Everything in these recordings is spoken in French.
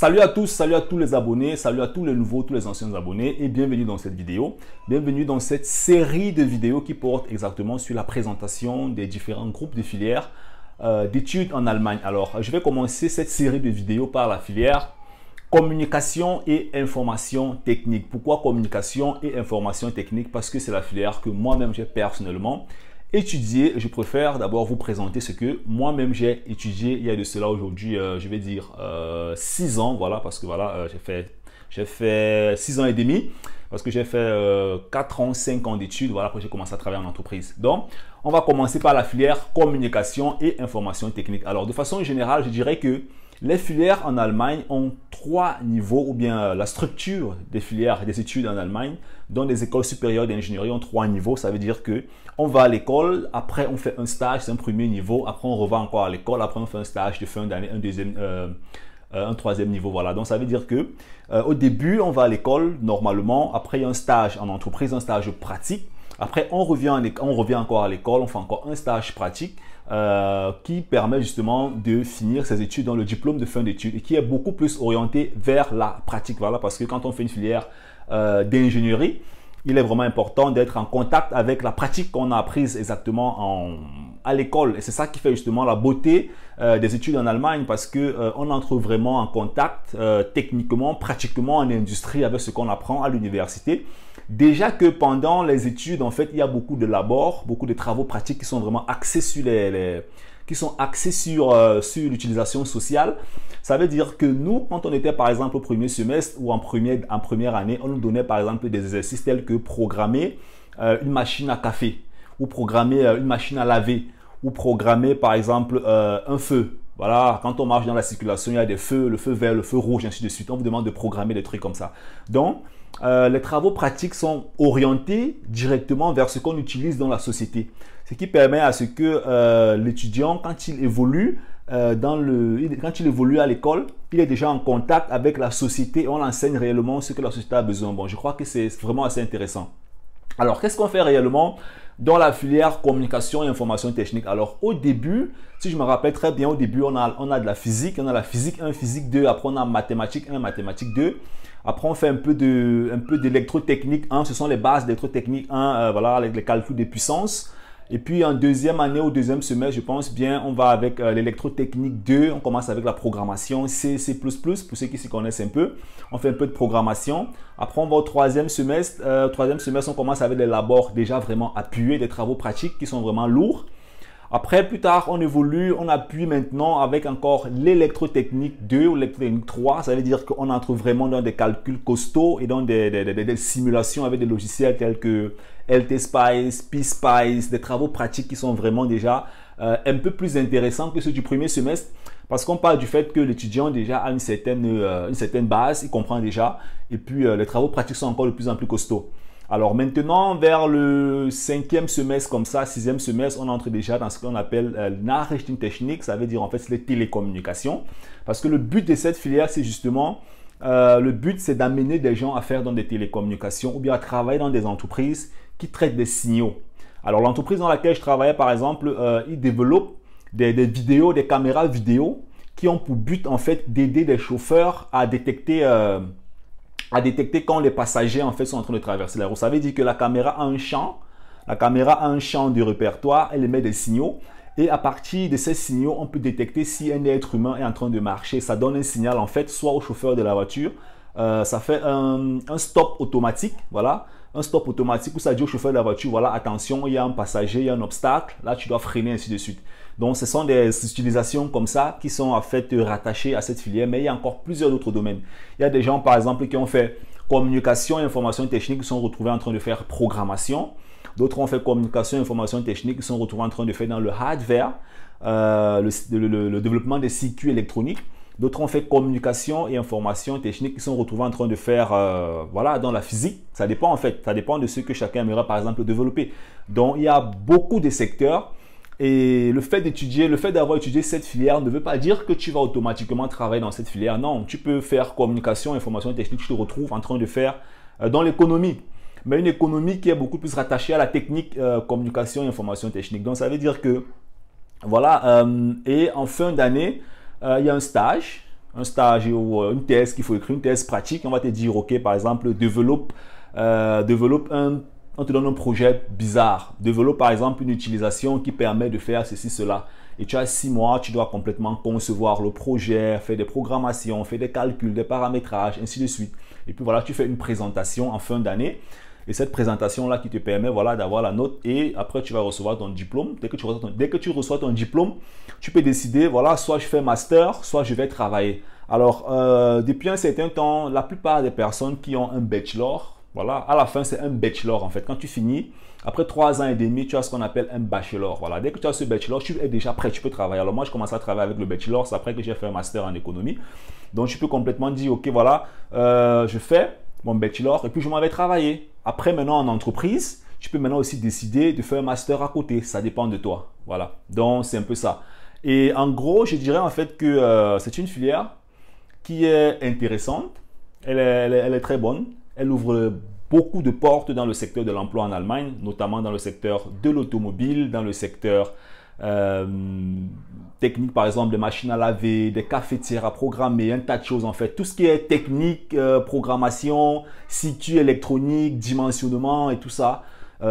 Salut à tous les abonnés, salut à tous les nouveaux, tous les anciens abonnés et bienvenue dans cette vidéo. Bienvenue dans cette série de vidéos qui porte exactement sur la présentation des différents groupes de filières d'études en Allemagne. Alors, je vais commencer cette série de vidéos par la filière communication et information technique. Pourquoi communication et information technique? Parce que c'est la filière que moi-même j'ai personnellement étudié. Je préfère d'abord vous présenter ce que moi-même j'ai étudié il y a de cela aujourd'hui, je vais dire 6 ans, voilà, parce que voilà, j'ai fait 6 ans et demi, parce que j'ai fait 4 ans, 5 ans d'études, voilà, après j'ai commencé à travailler en entreprise. Donc, on va commencer par la filière communication et information technique. Alors, de façon générale, je dirais que les filières en Allemagne ont 3 niveaux, ou bien la structure des filières des études en Allemagne dans les écoles supérieures d'ingénierie ont 3 niveaux. Ça veut dire que on va à l'école, après on fait un stage, c'est un premier niveau, après on revient encore à l'école, après on fait un stage de fin d'année, un troisième niveau, voilà. Donc ça veut dire que au début on va à l'école normalement, après il y a un stage en entreprise, un stage pratique, après on revient encore à l'école, on fait encore un stage pratique qui permet justement de finir ses études dans le diplôme de fin d'études et qui est beaucoup plus orienté vers la pratique, voilà, parce que quand on fait une filière d'ingénierie, il est vraiment important d'être en contact avec la pratique qu'on a apprise exactement à l'école. Et c'est ça qui fait justement la beauté des études en Allemagne, parce qu'on entre vraiment en contact techniquement, pratiquement en industrie avec ce qu'on apprend à l'université. Déjà que pendant les études, en fait, il y a beaucoup de labors, beaucoup de travaux pratiques qui sont vraiment axés sur sur l'utilisation sociale. Ça veut dire que nous, quand on était par exemple au premier semestre ou en première année, on nous donnait par exemple des exercices tels que programmer une machine à café, ou programmer une machine à laver, ou programmer par exemple un feu. Voilà, quand on marche dans la circulation, il y a des feux, le feu vert, le feu rouge, ainsi de suite. On vous demande de programmer des trucs comme ça. Donc, les travaux pratiques sont orientés directement vers ce qu'on utilise dans la société. Ce qui permet à ce que l'étudiant, quand il évolue à l'école, il est déjà en contact avec la société et on enseigne réellement ce que la société a besoin. Bon, je crois que c'est vraiment assez intéressant. Alors, qu'est-ce qu'on fait réellement dans la filière communication et information technique? Alors, au début, si je me rappelle très bien, au début, on a de la physique. On a la physique 1, physique 2. Après, on a mathématiques 1, mathématiques 2. Après, on fait un peu d'électrotechnique 1. Ce sont les bases d'électrotechnique 1, voilà, avec les calculs de puissance. Et puis, en deuxième année, au deuxième semestre, je pense bien, on va avec l'électrotechnique 2. On commence avec la programmation C++, pour ceux qui s'y connaissent un peu. On fait un peu de programmation. Après, on va au troisième semestre. On commence avec des labors déjà vraiment appuyés, des travaux pratiques qui sont vraiment lourds. Après, plus tard, on évolue, on appuie maintenant avec encore l'électrotechnique 2 ou l'électrotechnique 3. Ça veut dire qu'on entre vraiment dans des calculs costauds et dans des simulations avec des logiciels tels que LT-Spice, P-Spice, des travaux pratiques qui sont vraiment déjà un peu plus intéressants que ceux du premier semestre, parce qu'on parle du fait que l'étudiant déjà a une certaine base, il comprend déjà, et puis les travaux pratiques sont encore de plus en plus costauds. Alors maintenant, vers le 5e semestre comme ça, 6e semestre, on entre déjà dans ce qu'on appelle Nachrichtentechnik, ça veut dire en fait c'est les télécommunications, parce que le but de cette filière, c'est justement, le but c'est d'amener des gens à faire dans des télécommunications ou bien à travailler dans des entreprises qui traitent des signaux. Alors l'entreprise dans laquelle je travaillais par exemple, ils développent des vidéos, des caméras vidéo qui ont pour but en fait d'aider des chauffeurs à détecter quand les passagers en fait sont en train de traverser la route. Ça veut dire que la caméra a un champ, de répertoire, elle émet des signaux et à partir de ces signaux, on peut détecter si un être humain est en train de marcher. Ça donne un signal en fait soit au chauffeur de la voiture, ça fait un stop automatique, voilà. Un stop automatique où ça dit au chauffeur de la voiture, voilà, attention, il y a un passager, il y a un obstacle, là tu dois freiner, ainsi de suite. Donc ce sont des utilisations comme ça qui sont en fait rattachées à cette filière, mais il y a encore plusieurs autres domaines. Il y a des gens par exemple qui ont fait communication et information technique qui sont retrouvés en train de faire programmation. D'autres ont fait communication et information technique qui sont retrouvés en train de faire dans le hardware, le développement des circuits électroniques. D'autres ont fait communication et information technique qui sont retrouvés en train de faire voilà, dans la physique. Ça dépend en fait, ça dépend de ce que chacun aimerait par exemple développer. Donc il y a beaucoup de secteurs et le fait d'avoir étudié cette filière ne veut pas dire que tu vas automatiquement travailler dans cette filière. Non, tu peux faire communication, information technique, tu te retrouves en train de faire dans l'économie. Mais une économie qui est beaucoup plus rattachée à la technique, communication et information technique. Donc ça veut dire que, voilà, et en fin d'année, il y a un stage un stage ou une thèse, qu'il faut écrire une thèse pratique, on va te dire, ok, par exemple, développe on te donne un projet bizarre. Développe par exemple une utilisation qui permet de faire ceci, cela. Et tu as 6 mois, tu dois complètement concevoir le projet, faire des programmations, faire des calculs, des paramétrages, ainsi de suite. Et puis voilà, tu fais une présentation en fin d'année. Et cette présentation-là qui te permet voilà, d'avoir la note et après tu vas recevoir ton diplôme. Dès que tu reçois ton diplôme, tu peux décider, voilà, soit je fais master, soit je vais travailler. Alors, depuis un certain temps, la plupart des personnes qui ont un bachelor, voilà, à la fin c'est un bachelor en fait. Quand tu finis, après 3 ans et demi, tu as ce qu'on appelle un bachelor. Voilà, dès que tu as ce bachelor, tu es déjà prêt, tu peux travailler. Alors moi, je commence à travailler avec le bachelor, c'est après que j'ai fait un master en économie. Donc tu peux complètement dire, ok, voilà, je fais mon bachelor et puis je m'en vais travailler. Après, maintenant en entreprise, tu peux maintenant aussi décider de faire un master à côté. Ça dépend de toi. Voilà, donc c'est un peu ça. Et en gros, je dirais en fait que c'est une filière qui est intéressante. Elle est très bonne. Elle ouvre beaucoup de portes dans le secteur de l'emploi en Allemagne, notamment dans le secteur de l'automobile, dans le secteur technique, par exemple des machines à laver, des cafetières à programmer, un tas de choses en fait. Tout ce qui est technique, programmation, circuit électronique, dimensionnement et tout ça,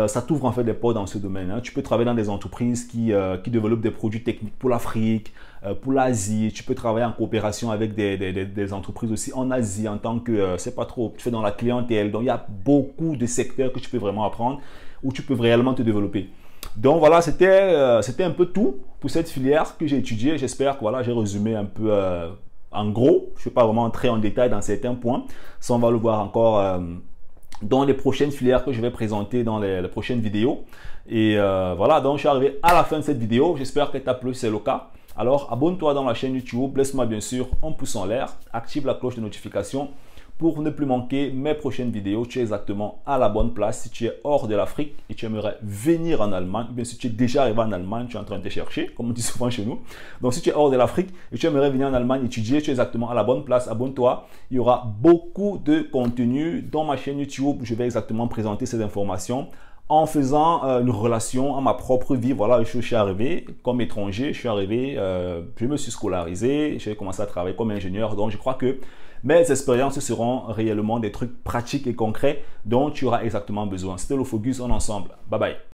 ça t'ouvre en fait des portes dans ce domaine. Hein. Tu peux travailler dans des entreprises qui développent des produits techniques pour l'Afrique, pour l'Asie. Tu peux travailler en coopération avec des entreprises aussi en Asie en tant que, c'est pas trop, tu fais dans la clientèle. Donc, il y a beaucoup de secteurs que tu peux vraiment apprendre où tu peux réellement te développer. Donc, voilà, c'était un peu tout pour cette filière que j'ai étudiée. J'espère que voilà, j'ai résumé un peu en gros. Je ne vais pas vraiment entrer en détail dans certains points. Ça, on va le voir encore dans les prochaines filières que je vais présenter dans les prochaines vidéos. Et voilà, donc je suis arrivé à la fin de cette vidéo. J'espère que tu as plu, c'est le cas. Alors abonne-toi dans la chaîne YouTube, laisse-moi bien sûr un pouce en l'air, active la cloche de notification pour ne plus manquer mes prochaines vidéos. Tu es exactement à la bonne place. Si tu es hors de l'Afrique et tu aimerais venir en Allemagne, ou bien si tu es déjà arrivé en Allemagne, tu es en train de te chercher, comme on dit souvent chez nous. Donc si tu es hors de l'Afrique et tu aimerais venir en Allemagne étudier, tu es exactement à la bonne place. Abonne-toi. Il y aura beaucoup de contenu dans ma chaîne YouTube. Je vais exactement présenter ces informations en faisant une relation à ma propre vie. Voilà, je suis arrivé comme étranger, je suis arrivé, je me suis scolarisé, j'ai commencé à travailler comme ingénieur. Donc je crois que mes expériences seront réellement des trucs pratiques et concrets dont tu auras exactement besoin. C'était le Focus en ensemble. Bye bye.